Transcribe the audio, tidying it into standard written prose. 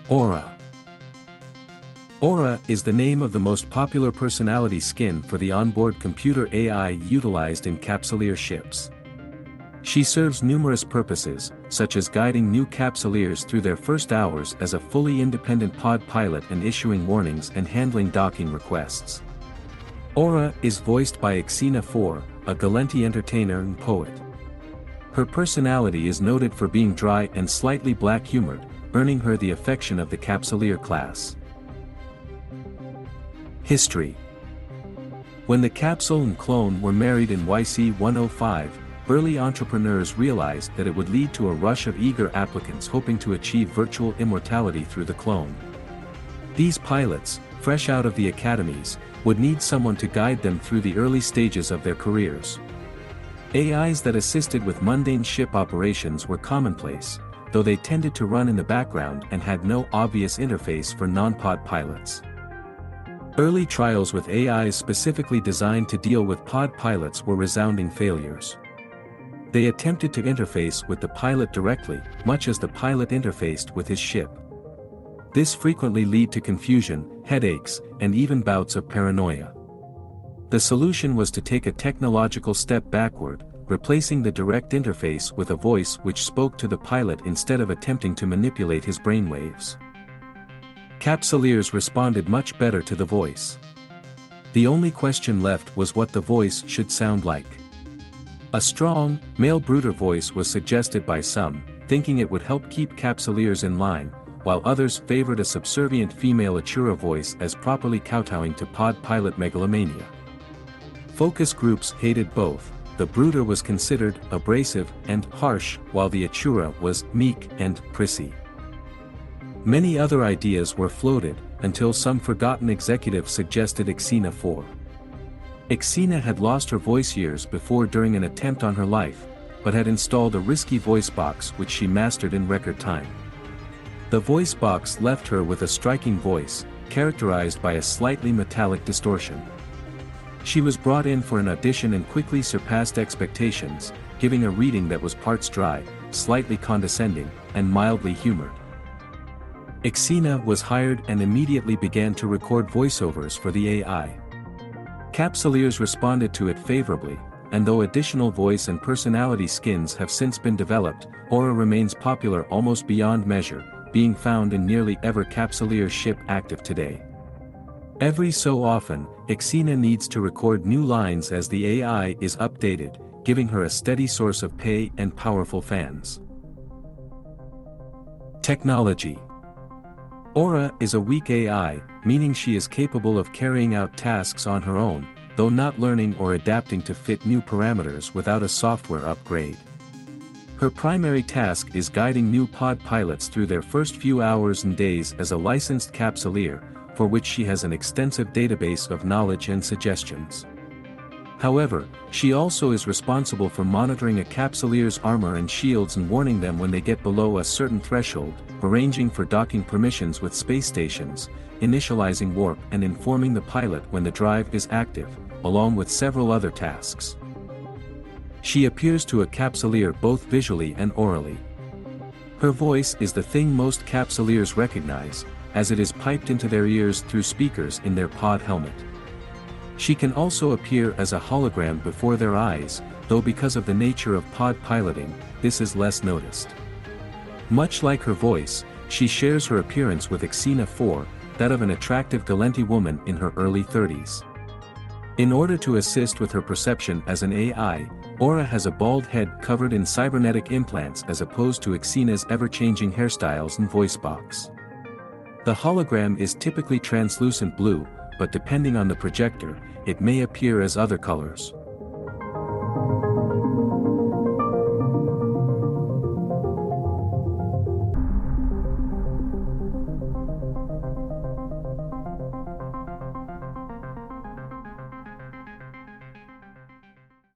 Aura. Aura is the name of the most popular personality skin for the onboard computer AI utilized in Capsuleer ships. She serves numerous purposes, such as guiding new Capsuleers through their first hours as a fully independent pod pilot and issuing warnings and handling docking requests. Aura is voiced by E85, a Galenti entertainer and poet. Her personality is noted for being dry and slightly black-humored, earning her the affection of the Capsuleer class. History. When the capsule and clone were married in YC-105, early entrepreneurs realized that it would lead to a rush of eager applicants hoping to achieve virtual immortality through the clone. These pilots, fresh out of the academies, would need someone to guide them through the early stages of their careers. AIs that assisted with mundane ship operations were commonplace, though they tended to run in the background and had no obvious interface for non-pod pilots. Early trials with AIs specifically designed to deal with pod pilots were resounding failures. They attempted to interface with the pilot directly, much as the pilot interfaced with his ship. This frequently led to confusion, headaches, and even bouts of paranoia. The solution was to take a technological step backward, replacing the direct interface with a voice which spoke to the pilot instead of attempting to manipulate his brainwaves. Capsuleers responded much better to the voice. The only question left was what the voice should sound like. A strong, male brooder voice was suggested by some, thinking it would help keep Capsuleers in line, while others favored a subservient female Achura voice as properly kowtowing to pod pilot megalomania. Focus groups hated both. The brooder was considered abrasive and harsh, while the Achura was meek and prissy. Many other ideas were floated, until some forgotten executive suggested E85. E85 had lost her voice years before during an attempt on her life, but had installed a risky voice box which she mastered in record time. The voice box left her with a striking voice, characterized by a slightly metallic distortion. She was brought in for an audition and quickly surpassed expectations, giving a reading that was parts dry, slightly condescending, and mildly humored. E85 was hired and immediately began to record voiceovers for the AI. Capsuleers responded to it favorably, and though additional voice and personality skins have since been developed, Aura remains popular almost beyond measure, being found in nearly every Capsuleer ship active today. Every so often, E85 needs to record new lines as the AI is updated, giving her a steady source of pay and powerful fans. Technology. Aura is a weak AI, meaning she is capable of carrying out tasks on her own, though not learning or adapting to fit new parameters without a software upgrade. Her primary task is guiding new pod pilots through their first few hours and days as a licensed Capsuleer, for which she has an extensive database of knowledge and suggestions. However, she also is responsible for monitoring a Capsuleer's armor and shields and warning them when they get below a certain threshold, arranging for docking permissions with space stations, initializing warp and informing the pilot when the drive is active, along with several other tasks. She appears to a Capsuleer both visually and orally. Her voice is the thing most Capsuleers recognize, as it is piped into their ears through speakers in their pod helmet. She can also appear as a hologram before their eyes, though because of the nature of pod piloting, this is less noticed. Much like her voice, she shares her appearance with E85, that of an attractive Galenti woman in her early 30s. In order to assist with her perception as an AI, Aura has a bald head covered in cybernetic implants as opposed to E85's ever-changing hairstyles and voice box. The hologram is typically translucent blue, but depending on the projector, it may appear as other colors.